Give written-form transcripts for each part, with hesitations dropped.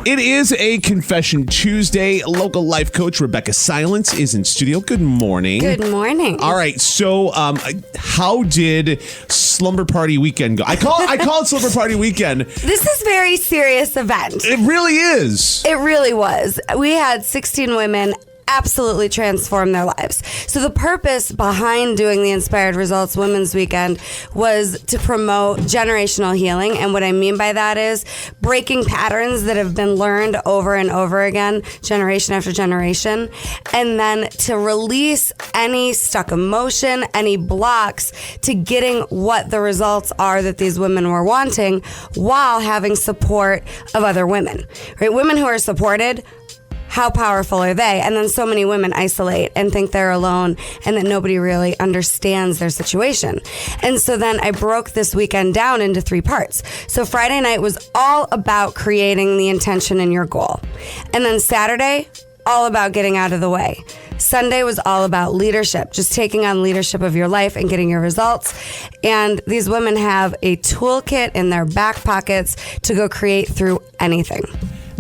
It is a Confession Tuesday. Local life coach Rebecca Silence is in studio. Good morning. Good morning. All right. So, how did Slumber Party Weekend go? I call it Slumber Party Weekend. This is a very serious event. It really is. It really was. We had 16 women absolutely transform their lives. So the purpose behind doing the Inspired Results Women's Weekend was to promote generational healing. And what I mean by that is breaking patterns that have been learned over and over again, generation after generation, and then to release any stuck emotion, any blocks to getting what the results are that these women were wanting while having support of other women. Right? Women who are supported, how powerful are they? And then so many women isolate and think they're alone and that nobody really understands their situation. And so then I broke this weekend down into 3 parts. So Friday night was all about creating the intention in your goal. And then Saturday, all about getting out of the way. Sunday was all about leadership, just taking on leadership of your life and getting your results. And these women have a toolkit in their back pockets to go create through anything.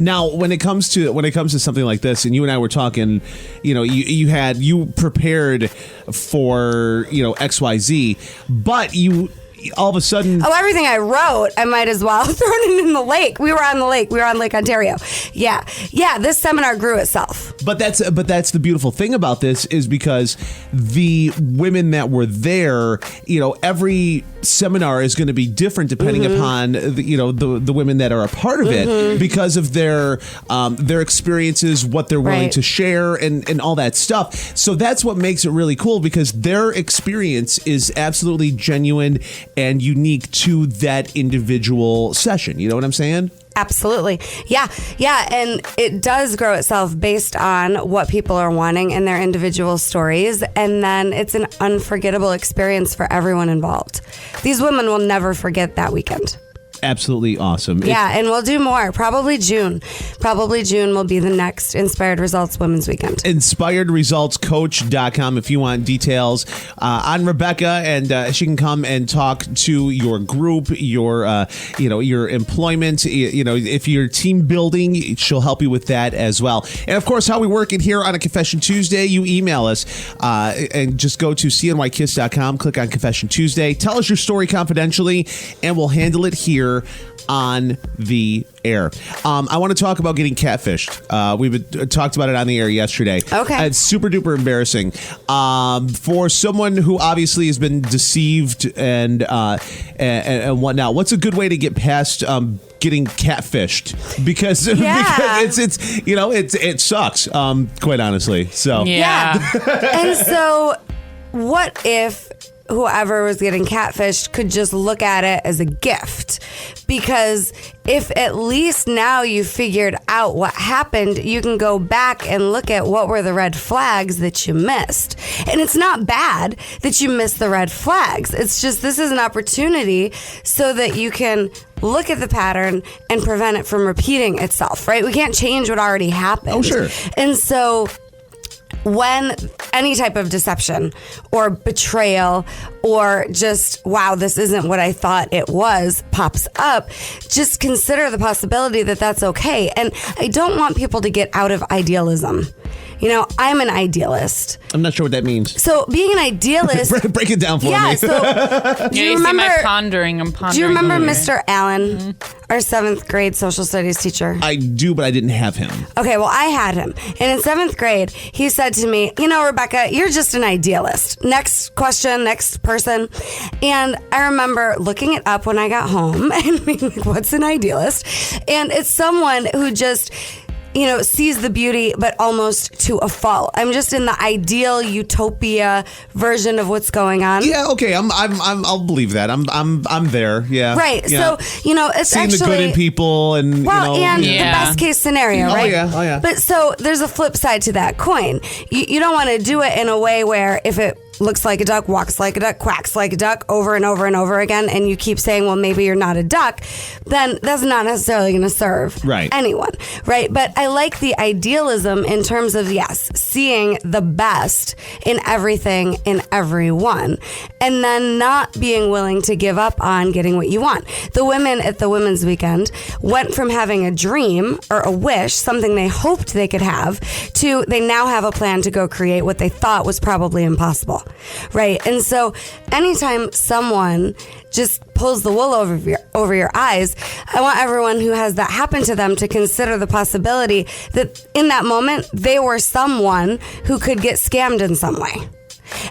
Now, when it comes to something like this, and you and I were talking, you prepared for XYZ, but you all of a sudden... Oh, everything I wrote, I might as well have thrown it in the lake. We were on the lake. We were on Lake Ontario. Yeah. This seminar grew itself. But that's the beautiful thing about this is because the women that were there, every seminar is going to be different depending upon the women that are a part of it because of their experiences, what they're willing to share, and all that stuff. So that's what makes it really cool because their experience is absolutely genuine and unique to that individual session. You know what I'm saying? Absolutely. Yeah. And it does grow itself based on what people are wanting and their individual stories. And then it's an unforgettable experience for everyone involved. These women will never forget that weekend. Absolutely awesome. Yeah, and we'll do more. Probably June. June will be the next Inspired Results Women's Weekend. InspiredResultsCoach.com if you want details on Rebecca, and she can come and talk to your group, your employment. If you're team building, she'll help you with that as well. And of course, how we work it here on a Confession Tuesday, you email us and just go to cnykiss.com, click on Confession Tuesday, tell us your story confidentially, and we'll handle it here on the air. I want to talk about getting catfished. We've talked about it on the air yesterday. Okay. It's super duper embarrassing for someone who obviously has been deceived and whatnot. What's a good way to get past getting catfished? Because it sucks. Quite honestly. So yeah. And so, what if whoever was getting catfished could just look at it as a gift? Because if at least now you figured out what happened, you can go back and look at what were the red flags that you missed. And it's not bad that you missed the red flags. It's just this is an opportunity so that you can look at the pattern and prevent it from repeating itself, right? We can't change what already happened. Oh, sure. And so when any type of deception or betrayal or just, wow, this isn't what I thought it was, pops up, just consider the possibility that that's okay. And I don't want people to get out of idealism. I'm an idealist. I'm not sure what that means. So being an idealist... Break it down for me. Yeah, so... Do you remember... I'm pondering. Do you remember Mr. Allen, our 7th grade social studies teacher? I do, but I didn't have him. Okay, well, I had him. And in 7th grade, he said to me, Rebecca, you're just an idealist. Next question, next person. And I remember looking it up when I got home and being like, what's an idealist? And it's someone who just... sees the beauty, but almost to a fault. I'm just in the ideal utopia version of what's going on. Yeah, okay. I'll believe that. I'm there. Yeah. Right. Yeah. So, it's seeing actually the good in people and the best case scenario, right? Oh yeah. But so there's a flip side to that coin. You don't want to do it in a way where if it looks like a duck, walks like a duck, quacks like a duck over and over and over again, and you keep saying, well, maybe you're not a duck, then that's not necessarily going to serve anyone, right? But I like the idealism in terms of, yes, seeing the best in everything, in everyone, and then not being willing to give up on getting what you want. The women at the Women's Weekend went from having a dream or a wish, something they hoped they could have, to they now have a plan to go create what they thought was probably impossible, right? And so anytime someone just pulls the wool over your eyes, I want everyone who has that happen to them to consider the possibility that in that moment, they were someone who could get scammed in some way.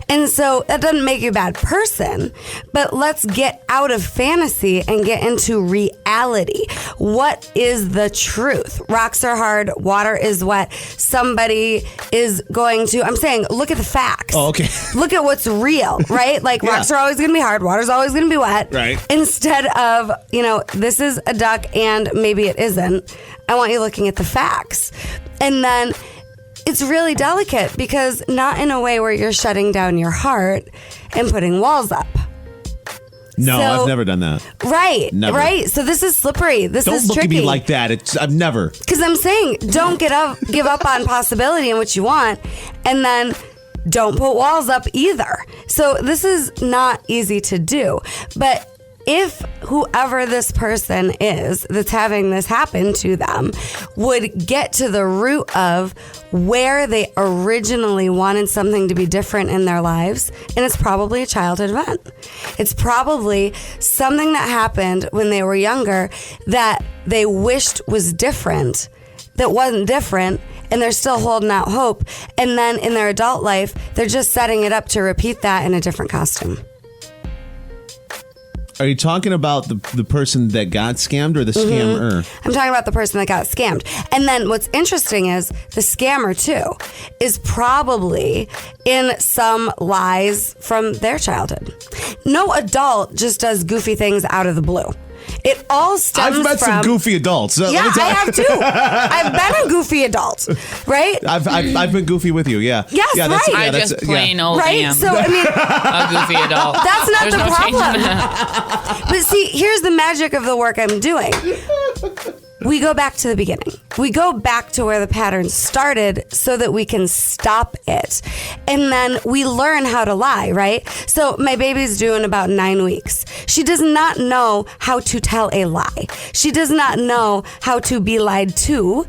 And so that doesn't make you a bad person, but let's get out of fantasy and get into reality. What is the truth? Rocks are hard, water is wet. Somebody is going to, I'm saying, look at the facts. Oh, okay. Look at what's real, right? Like rocks are always going to be hard, water's always going to be wet. Right. Instead of, this is a duck and maybe it isn't. I want you looking at the facts. And then it's really delicate because not in a way where you're shutting down your heart and putting walls up. No, I've never done that. Right. Never. Right. So this is slippery. This is tricky. Don't look at me like that. I've never. Because I'm saying don't give up on possibility and what you want, and then don't put walls up either. So this is not easy to do. But if whoever this person is that's having this happen to them would get to the root of where they originally wanted something to be different in their lives, and it's probably a childhood event. It's probably something that happened when they were younger that they wished was different, that wasn't different, and they're still holding out hope. And then in their adult life, they're just setting it up to repeat that in a different costume. Are you talking about the person that got scammed or the scammer? I'm talking about the person that got scammed. And then what's interesting is the scammer, too, is probably in some lies from their childhood. No adult just does goofy things out of the blue. It all stems from... I've met some goofy adults. Yeah, I have too. I've been a goofy adult, right? I've been goofy with you, yeah. Yes, yeah, right. I just plain old right? am. So, I mean... a goofy adult. That's not There's the no problem. But see, here's the magic of the work I'm doing. We go back to the beginning. We go back to where the pattern started so that we can stop it. And then we learn how to lie, right? So my baby's due in about 9 weeks. She does not know how to tell a lie. She does not know how to be lied to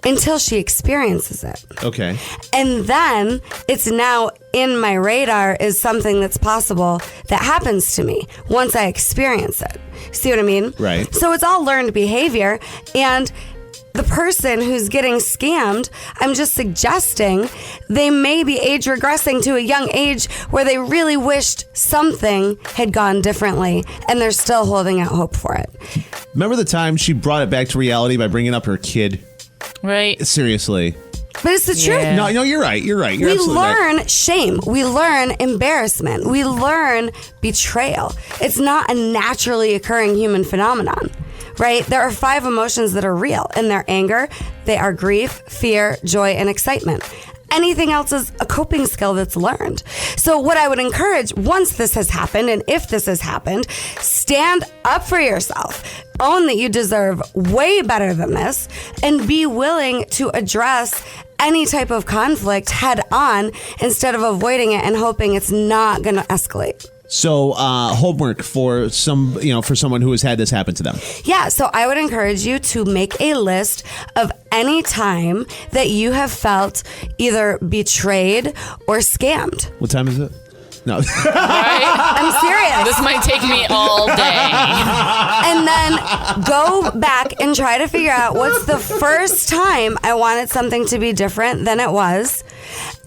until she experiences it. Okay. And then it's now in my radar is something that's possible that happens to me once I experience it. See what I mean? Right. So it's all learned behavior. And the person who's getting scammed, I'm just suggesting they may be age regressing to a young age where they really wished something had gone differently and they're still holding out hope for it. Remember the time she brought it back to reality by bringing up her kid? Right. Seriously. But it's the truth. No, you're right. You're right. You're We absolutely learn right. shame. We learn embarrassment. We learn betrayal. It's not a naturally occurring human phenomenon, right? There are 5 emotions that are real, and they're anger, they are grief, fear, joy, and excitement. Anything else is a coping skill that's learned. So what I would encourage, once this has happened, and if this has happened, stand up for yourself. Own that you deserve way better than this, and be willing to address any type of conflict head on instead of avoiding it and hoping it's not going to escalate. So homework for someone who has had this happen to them. Yeah, so I would encourage you to make a list of any time that you have felt either betrayed or scammed. What time is it? No. Right? I'm serious. This might take me all day. And then go back and try to figure out what's the first time I wanted something to be different than it was.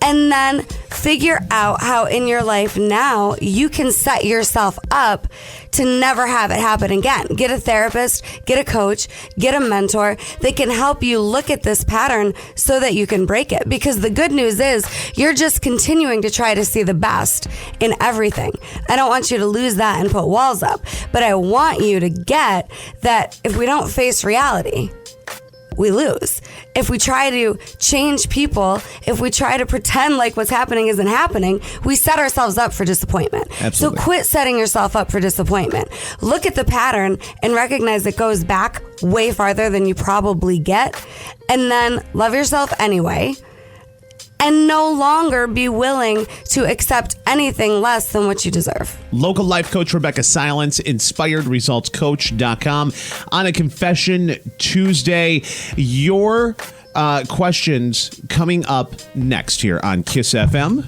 And then figure out how in your life now you can set yourself up to never have it happen again. Get a therapist, get a coach, get a mentor. They can help you look at this pattern so that you can break it. Because the good news is you're just continuing to try to see the best in everything. I don't want you to lose that and put walls up. But I want you to get that if we don't face reality, we lose. If we try to change people, if we try to pretend like what's happening isn't happening, we set ourselves up for disappointment. Absolutely. So quit setting yourself up for disappointment. Look at the pattern and recognize it goes back way farther than you probably get. And then love yourself anyway. And no longer be willing to accept anything less than what you deserve. Local life coach Rebecca Silence, inspiredresultscoach.com. On a Confession Tuesday, your questions coming up next here on KISS FM.